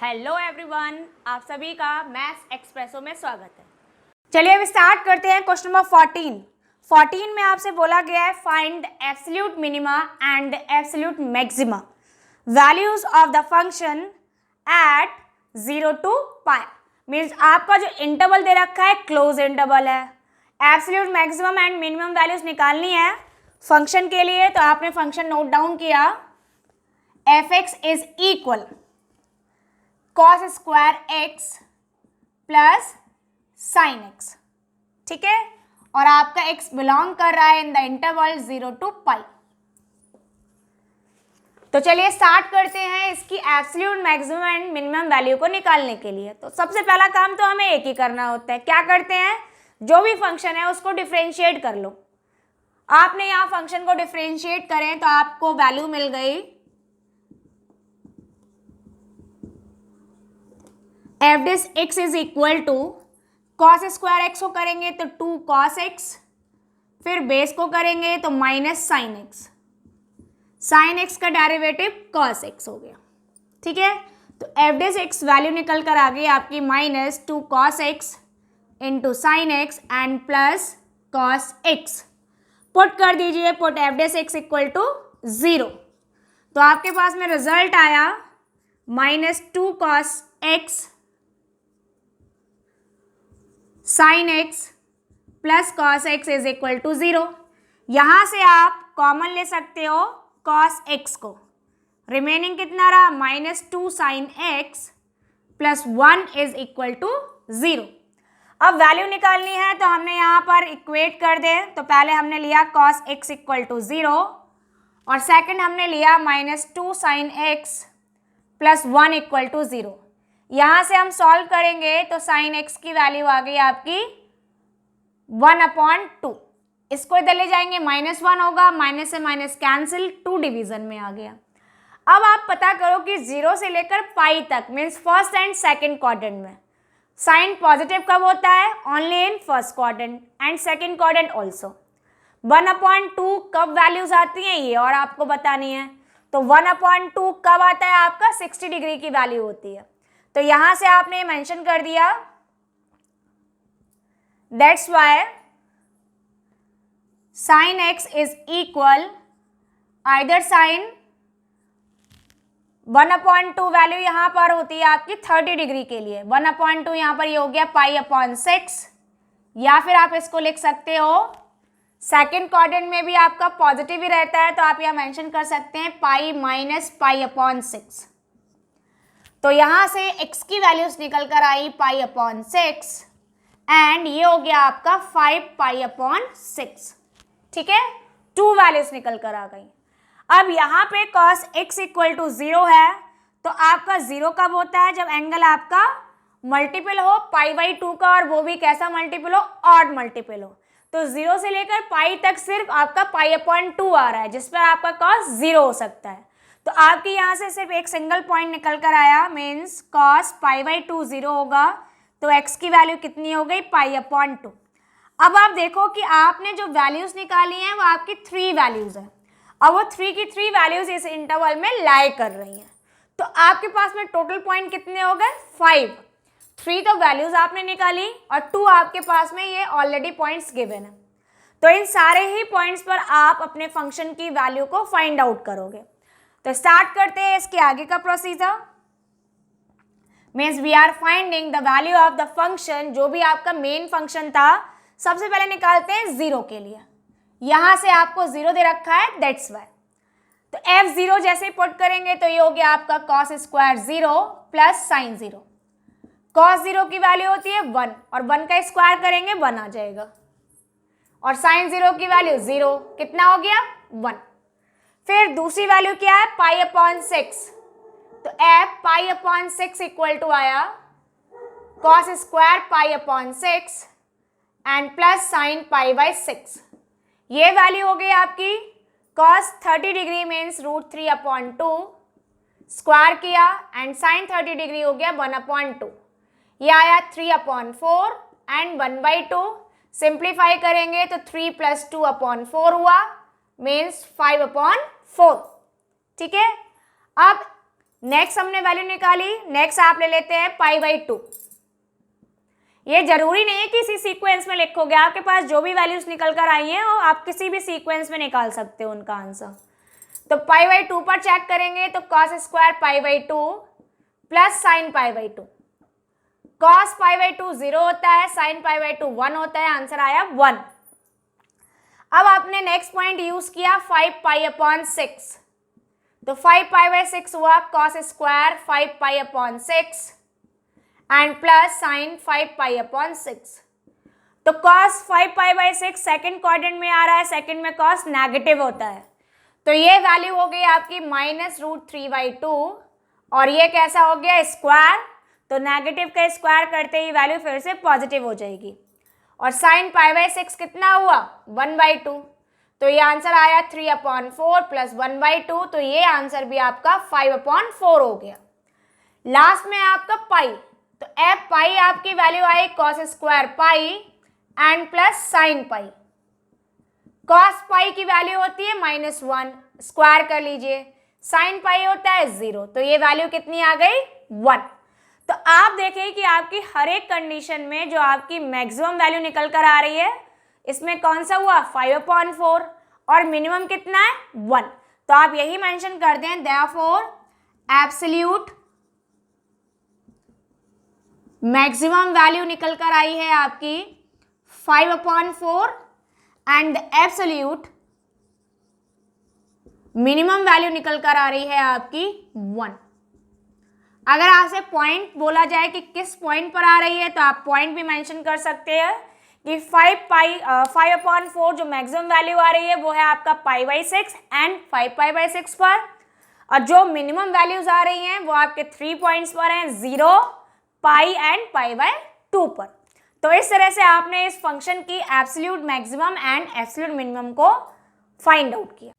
Hello everyone, आप सभी का मैथ्स एक्सप्रेसो में स्वागत है। चलिए अब स्टार्ट करते हैं क्वेश्चन नंबर 14 में आपसे बोला गया है find absolute minima and absolute maxima values of the function at 0 to pi. Means आपका जो इंटरवल दे रखा है क्लोज इंटरवल है। Absolute maximum and minimum values निकालनी है फंक्शन के लिए, तो आपने फंक्शन नोट डाउन किया F x is equal cos square x plus sign x, ठीक है, और आपका x बिलोंग कर रहा है इन द इंटरवल 0 to पाई। तो चलिए स्टार्ट करते हैं इसकी absolute maximum and minimum value को निकालने के लिए। तो सबसे पहला काम तो हमें एक ही करना होता है। क्या करते हैं, जो भी फंक्शन है उसको डिफरेंशिएट कर लो। आपने यहाँ फंक्शन को डिफरेंशिएट करें तो आपको वैल्यू मिल गई f dash x is equal to cos square x को करेंगे तो 2 cos x, फिर बेस को करेंगे तो minus sine x, sine x का डेरिवेटिव cos x हो गया, ठीक है। तो एफ डिस एक्स वैल्यू निकल कर आ गई आपकी minus 2 cos x into sine x and plus cos x। Put कर दीजिए, put f dash x equal to 0, तो आपके पास में रिजल्ट आया minus 2 cos x sine x plus cos x is equal to 0। यहाँ से आप कॉमन ले सकते हो कॉस एक्स को, रिमेनिंग कितना रहा minus 2 sine x plus 1 is equal to 0। अब वैल्यू निकालनी है तो हमने यहाँ पर इक्वेट कर दे, तो पहले हमने लिया कॉस एक्स इक्वल टू 0 और सेकंड हमने लिया minus 2 sine x plus 1 equal to 0। यहाँ से हम सॉल्व करेंगे तो साइन एक्स की वैल्यू आ गई आपकी 1/2। इसको इधर ले जाएंगे -1 होगा, माइनस से माइनस कैंसिल, 2 डिवीजन में आ गया। अब आप पता करो कि 0 से लेकर पाई तक means first and second quadrant में साइन पॉजिटिव कब होता है, only in first quadrant and second quadrant also. 1/2 कब वैल्यूज आती हैं ये और आपको बतानी है। तो 1/2 कब आता है आपका 60 डिग्री की वैल्यू होती है। तो यहां से आपने मेंशन कर दिया that's why sine x is equal either sine 1/2 value यहां पर होती है आपकी 30 डिग्री के लिए। 1/2 यहां पर ये हो गया पाई/6, या फिर आप इसको लिख सकते हो सेकेंड क्वाड्रेंट में भी आपका पॉजिटिव ही रहता है, तो आप यहां मेंशन कर सकते हैं पाई माइनस पाई/6। तो यहां से x की वैल्यूज निकल कर आई पाई/6 एंड ये हो गया आपका 5 पाई/6, ठीक है। 2 वैल्यूज निकल कर आ गई। अब यहाँ पे cos x इक्वल टू 0 है, तो आपका 0 कब होता है, जब एंगल आपका मल्टीपल हो पाई/2 का, और वो भी कैसा मल्टीपल हो, ऑड मल्टीपल हो। तो 0 से लेकर पाई तक सिर्फ आपका पाई/2 आ रहा है, जिस पर आपका cos 0 हो सकता है। तो आपके यहाँ से सिर्फ एक सिंगल पॉइंट निकल कर आया, मीन्स cos पाई/2 0 होगा, तो x की वैल्यू कितनी हो गई पाई/2। अब आप देखो कि आपने जो वैल्यूज निकाली हैं वो आपकी 3 वैल्यूज हैं। अब वो 3 की 3 वैल्यूज इस इंटरवल में लाई कर रही हैं, तो आपके पास में टोटल पॉइंट कितने हो गए 5। 3 तो वैल्यूज आपने निकाली और 2 आपके पास में ये ऑलरेडी पॉइंट्स गिवन है। तो इन सारे ही पॉइंट्स पर आप अपने फंक्शन की वैल्यू को फाइंड आउट करोगे। तो स्टार्ट करते हैं इसके आगे का procedure. Means we are finding the value of the function. जो भी आपका मेन फंक्शन था सबसे पहले निकालते हैं 0 के लिए। यहां से आपको 0 दे रखा है, दैट्स वाई। तो f0 जैसे ही पुट करेंगे तो ये हो गया आपका cos square 0 plus sign 0। cos 0 की वैल्यू होती है 1 और 1 का स्क्वायर करेंगे 1 आ जाएगा, और साइन 0 की वैल्यू 0, कितना हो गया 1। फिर दूसरी वैल्यू क्या है पाई/6, तो f पाई/6 इक्वल टू आया cos स्क्वायर पाई/6 एंड प्लस साइन पाई/6। ये वैल्यू हो गई आपकी cos 30 डिग्री मीन्स √3/2, स्क्वायर किया एंड साइन 30 डिग्री हो गया 1/2। ये आया 3/4 एंड 1/2। सिंप्लीफाई करेंगे तो 3 + 2/4 हुआ, मीन्स 5/4, ठीक है। अब नेक्स्ट हमने वैल्यू निकाली, नेक्स्ट आप ले लेते हैं π/2। ये जरूरी नहीं है कि इसी सीक्वेंस में लिखोगे, आपके पास जो भी वैल्यूज निकल कर आई हैं वो आप किसी भी सीक्वेंस में निकाल सकते हो उनका आंसर। तो π/2 पर चेक करेंगे तो cos square π/2 plus sine π/2। cos π/2 0 होता है, साइन π/2 1 होता है, आंसर आया 1। अब आपने नेक्स्ट पॉइंट यूज किया 5π/6, तो 5π/6 हुआ cos square 5π/6 and plus sine 5π/6। तो cos 5π/6 सेकेंड क्वाड्रेंट में आ रहा है, सेकेंड में cos नेगेटिव होता है, तो ये वैल्यू हो गई आपकी -√3/2 और ये कैसा हो गया स्क्वायर, तो नेगेटिव का स्क्वायर करते ही वैल्यू फिर से पॉजिटिव हो जाएगी। और साइन π/6 कितना हुआ 1/2, तो ये आंसर आया 3/4 प्लस 1/2, तो ये आंसर भी आपका 5/4 हो गया। लास्ट में आपका पाई, तो एफ पाई आपकी value I cos square pi and plus sine pi. cos पाई की वैल्यू होती है -1, स्क्वायर कर लीजिए, साइन पाई होता है 0, तो ये वैल्यू कितनी आ गई 1। तो आप देखें कि आपकी हर एक कंडीशन में जो आपकी मैक्सिमम वैल्यू निकल कर आ रही है, इसमें कौन सा हुआ 5/4 और मिनिमम कितना है 1। तो आप यही मेंशन कर दें देयरफॉर एब्सोल्यूट मैक्सिमम वैल्यू निकल कर आई है आपकी 5/4 and the absolute minimum value निकल कर आ रही है आपकी 1। अगर आपसे पॉइंट बोला जाए कि किस पॉइंट पर आ रही है, तो आप पॉइंट भी मेंशन कर सकते हैं कि 5/4 जो मैक्सिमम वैल्यू आ रही है वो है आपका π/6 एंड 5π/6 पर, और जो मिनिमम वैल्यूज आ रही हैं वो आपके 3 पॉइंट्स पर हैं, 0, पाई एंड π/2 पर। तो इस तरह से आपने इस फंक्शन की absolute maximum and absolute minimum को फाइंड आउट किया।